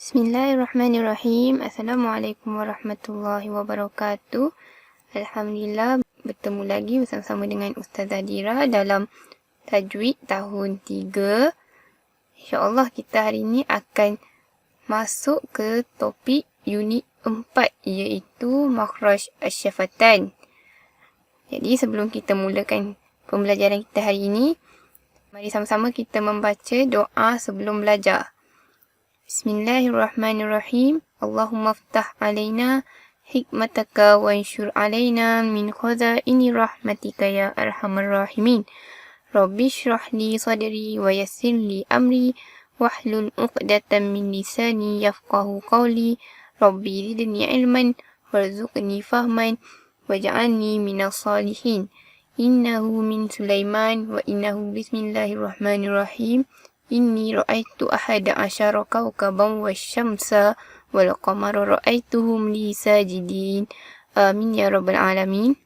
Bismillahirrahmanirrahim. Assalamualaikum warahmatullahi wabarakatuh. Alhamdulillah, bertemu lagi bersama-sama dengan Ustazah Dira dalam Tajwid tahun 3. InsyaAllah kita hari ini akan masuk ke topik unit 4 iaitu Makhraj Asy-Syafatan. Jadi sebelum kita mulakan pembelajaran kita hari ini, mari sama-sama kita membaca doa sebelum belajar. Bismillahirrahmanirrahim. Allahumma ftah alaina hikmataka wa anshur alaina min khazaini rahmatika ya arhamar rahimin. Rabbi shrah li sadri wa yassir li amri wahlul 'uqdatam min lisani yafqahu qawli. Rabbi zidni ilman warzuqni fahman waj'alni minas salihin. Innahu min Sulaiman wa innahu bismillahirrahmanirrahim. Inni ra'aitu ahada asyara kawkaban wasyamsa wal qamara ra'aituhum li sajidin. Amin ya rabbal alamin.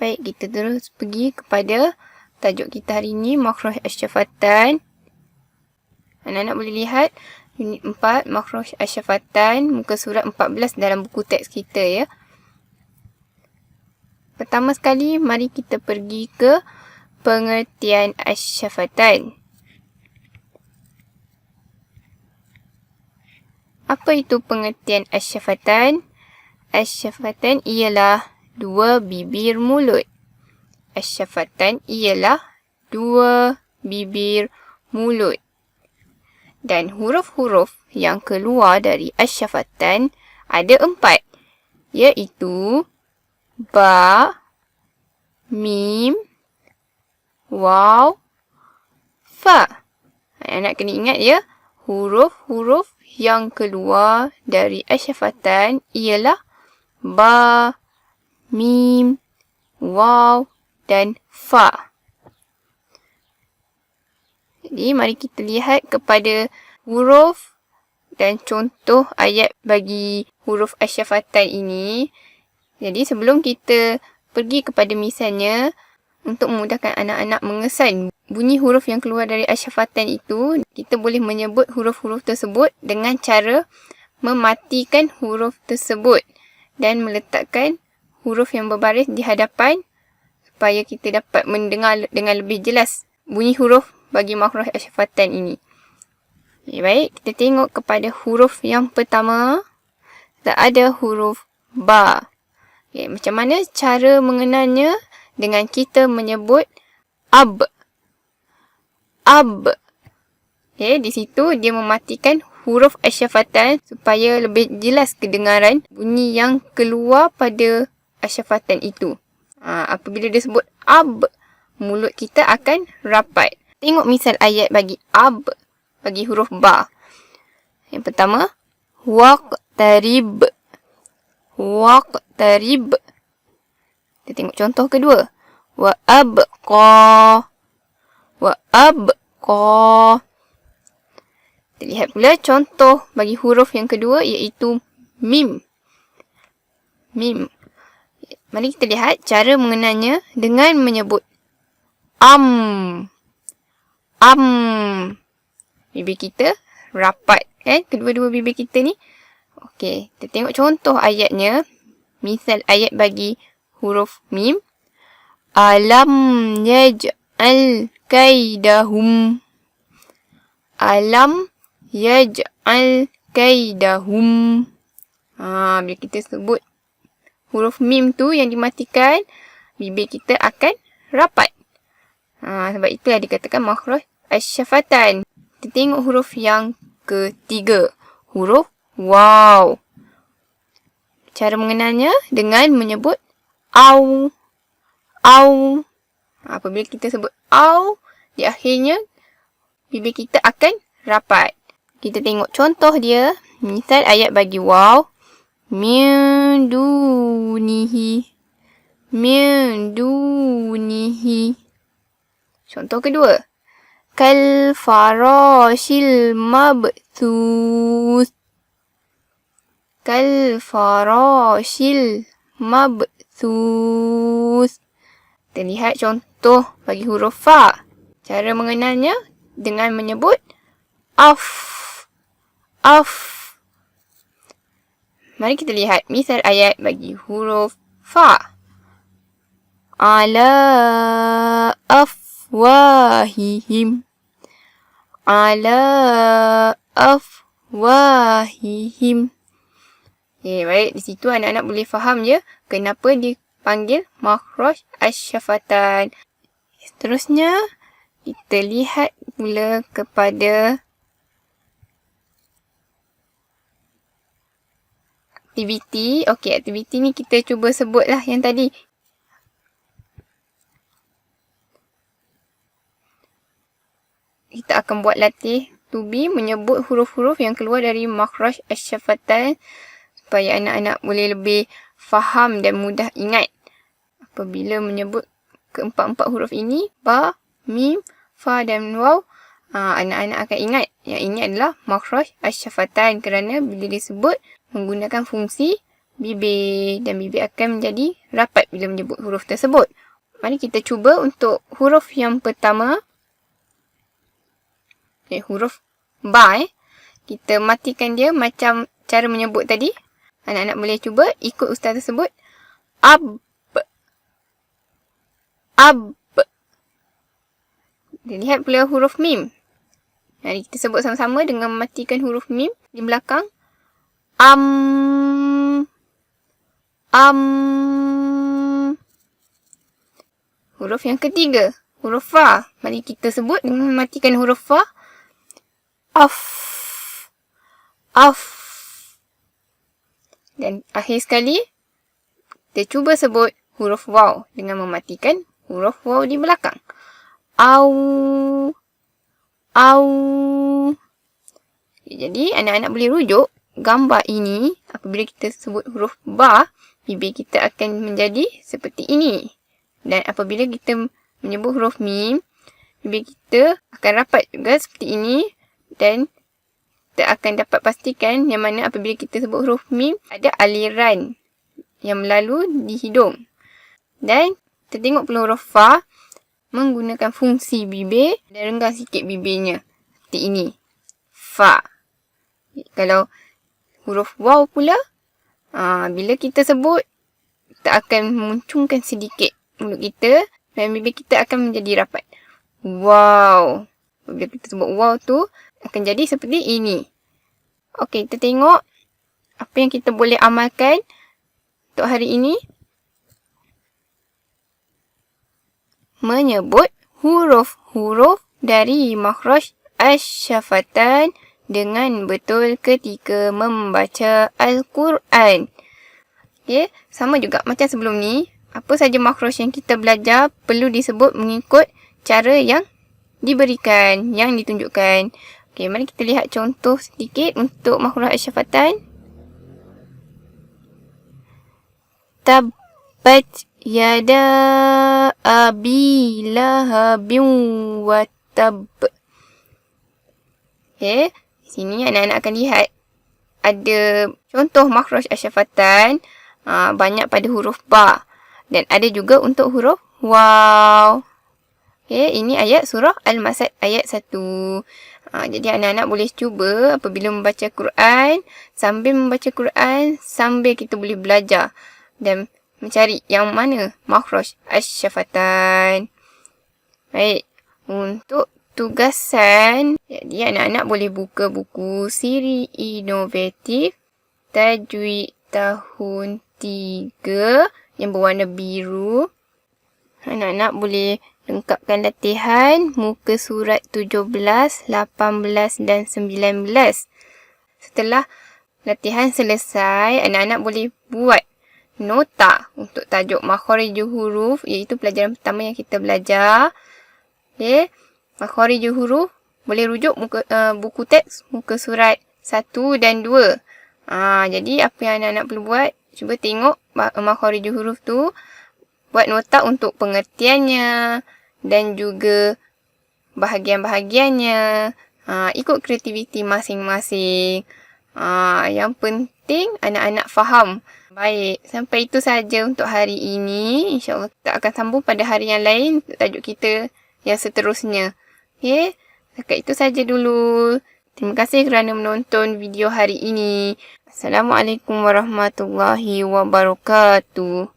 Baik, kita terus pergi kepada tajuk kita hari ini, Makhraj Asy-Syafatan. Anak-anak boleh lihat unit 4 Makhraj Asy-Syafatan, muka surat 14 dalam buku teks kita ya. Pertama sekali, mari kita pergi ke pengertian Asy-Syafatan. Apa itu pengertian Asy-Syafatan? Asy-Syafatan ialah dua bibir mulut. Asy-Syafatan ialah dua bibir mulut. Dan huruf-huruf yang keluar dari Asy-Syafatan ada 4, iaitu Ba, Mim, Waw, Fa. Anak kena ingat ya, huruf-huruf yang keluar dari Asy-Syafatan ialah Ba, Mim, Waw, dan Fa. Jadi, mari kita lihat kepada huruf dan contoh ayat bagi huruf Asy-Syafatan ini. Jadi sebelum kita pergi kepada misalnya, untuk memudahkan anak-anak mengesan bunyi huruf yang keluar dari Asy-Syafatan itu, kita boleh menyebut huruf-huruf tersebut dengan cara mematikan huruf tersebut dan meletakkan huruf yang berbaris di hadapan supaya kita dapat mendengar dengan lebih jelas bunyi huruf bagi Makhraj Asy-Syafatan ini. Okay, baik, kita tengok kepada huruf yang pertama. Tak ada huruf Ba. Okay, macam mana cara mengenalnya? Dengan kita menyebut Ab. Ab. Okay, di situ dia mematikan huruf Asy-Syafatan supaya lebih jelas kedengaran bunyi yang keluar pada Asy-Syafatan itu. Apabila dia sebut Ab, mulut kita akan rapat. Tengok misal ayat bagi Ab, bagi huruf Ba. Yang pertama, Waqtarib. Waqtarib. Kita tengok contoh kedua. Wa abqa. Wa abqa. Kita lihat pula contoh bagi huruf yang kedua iaitu Mim. Mim. Mari kita lihat cara mengenalnya dengan menyebut Am. Am. Bibir kita rapat kan? Kedua-dua bibir kita ni. Okey, kita tengok contoh ayatnya. Misal ayat bagi huruf Mim. Alam yaj'al kaidahum. Alam yaj'al kaidahum. Bila kita sebut huruf Mim tu yang dimatikan, bibir kita akan rapat. Sebab itulah dikatakan Makhraj Asy-Syafatan. Kita tengok huruf yang ketiga. Huruf Waw. Cara mengenalnya dengan menyebut Au. Au. Apabila kita sebut Au, di akhirnya bibir kita akan rapat. Kita tengok contoh dia. Misal ayat bagi Waw. Min dunihi. Min dunihi. Contoh kedua. Kal farashil mabthus. Kal farashil mabthus. Kita lihat contoh bagi huruf Fa. Cara mengenalnya dengan menyebut af. Af. Mari kita lihat misal ayat bagi huruf fa. Ala afwahihim. Ala afwahihim. Okay, baik. Di situ anak-anak boleh faham je kenapa dipanggil makhraj asy-syafatan. Seterusnya, kita lihat pula kepada aktiviti. Okey, aktiviti ni kita cuba sebutlah yang tadi. Kita akan buat latih to be menyebut huruf-huruf yang keluar dari makhraj asy-syafatan supaya anak-anak boleh lebih faham dan mudah ingat. Apabila menyebut keempat-empat huruf ini, ba, mim, fa dan waw, anak-anak akan ingat yang ini adalah makhraj asy-syafatan kerana bila disebut menggunakan fungsi bibir dan bibir akan menjadi rapat bila menyebut huruf tersebut. Mari kita cuba untuk huruf yang pertama. Okay, huruf ba. Kita matikan dia macam cara menyebut tadi. Anak-anak boleh cuba ikut ustaz tersebut. Ab. Ab. Kita lihat pula huruf mim. Mari kita sebut sama-sama dengan mematikan huruf mim di belakang. Am. Huruf yang ketiga, huruf fa. Mari kita sebut dengan mematikan huruf fa. Af. Af. Dan akhir sekali, kita cuba sebut huruf waw dengan mematikan huruf waw di belakang. Au. Au. Jadi, anak-anak boleh rujuk gambar ini. Apabila kita sebut huruf ba, bibir kita akan menjadi seperti ini. Dan apabila kita menyebut huruf mim, bibir kita akan rapat juga seperti ini. Dan kita akan dapat pastikan yang mana apabila kita sebut huruf mim, ada aliran yang melalui di hidung. Dan kita tengok pula huruf fa menggunakan fungsi bibir dan renggang sikit bibirnya. Seperti ini. Fa. Kalau huruf waw pula, bila kita sebut, kita akan memuncungkan sedikit mulut kita dan bibir kita akan menjadi rapat. Wow. Bila kita sebut wow tu, akan jadi seperti ini. Okey, kita tengok apa yang kita boleh amalkan untuk hari ini. Menyebut huruf-huruf dari makhraj asy-syafatan dengan betul ketika membaca Al-Quran. Okey, sama juga macam sebelum ni. Apa saja makhraj yang kita belajar perlu disebut mengikut cara yang diberikan, yang ditunjukkan. Okey, mari kita lihat contoh sedikit untuk makhraj asy-syafatan. Tabbat yada abi lahabin wa tab. Okey, di sini anak-anak akan lihat ada contoh makhraj asy-syafatan banyak pada huruf ba dan ada juga untuk huruf waw. Okey, ini ayat surah Al-Masad ayat 1. Jadi anak-anak boleh cuba apabila membaca Quran, sambil membaca Quran, sambil kita boleh belajar dan mencari yang mana makhraj asy-syafatan. Baik, untuk tugasan, jadi anak-anak boleh buka buku Siri Inovatif Tajwid tahun 3 yang berwarna biru. Anak-anak boleh lengkapkan latihan muka surat 17, 18 dan 19. Setelah latihan selesai, anak-anak boleh buat nota untuk tajuk makharijul huruf, iaitu pelajaran pertama yang kita belajar. Okey, makharijul huruf boleh rujuk buku teks muka surat 1 dan 2. Jadi apa yang anak-anak perlu buat, cuba tengok makharijul huruf tu, buat nota untuk pengertiannya dan juga bahagian-bahagiannya. Ikut kreativiti masing-masing. Yang penting anak-anak faham. Baik, sampai itu saja untuk hari ini. InsyaAllah kita akan sambung pada hari yang lain untuk tajuk kita yang seterusnya. Okay? Setakat itu saja dulu. Terima kasih kerana menonton video hari ini. Assalamualaikum warahmatullahi wabarakatuh.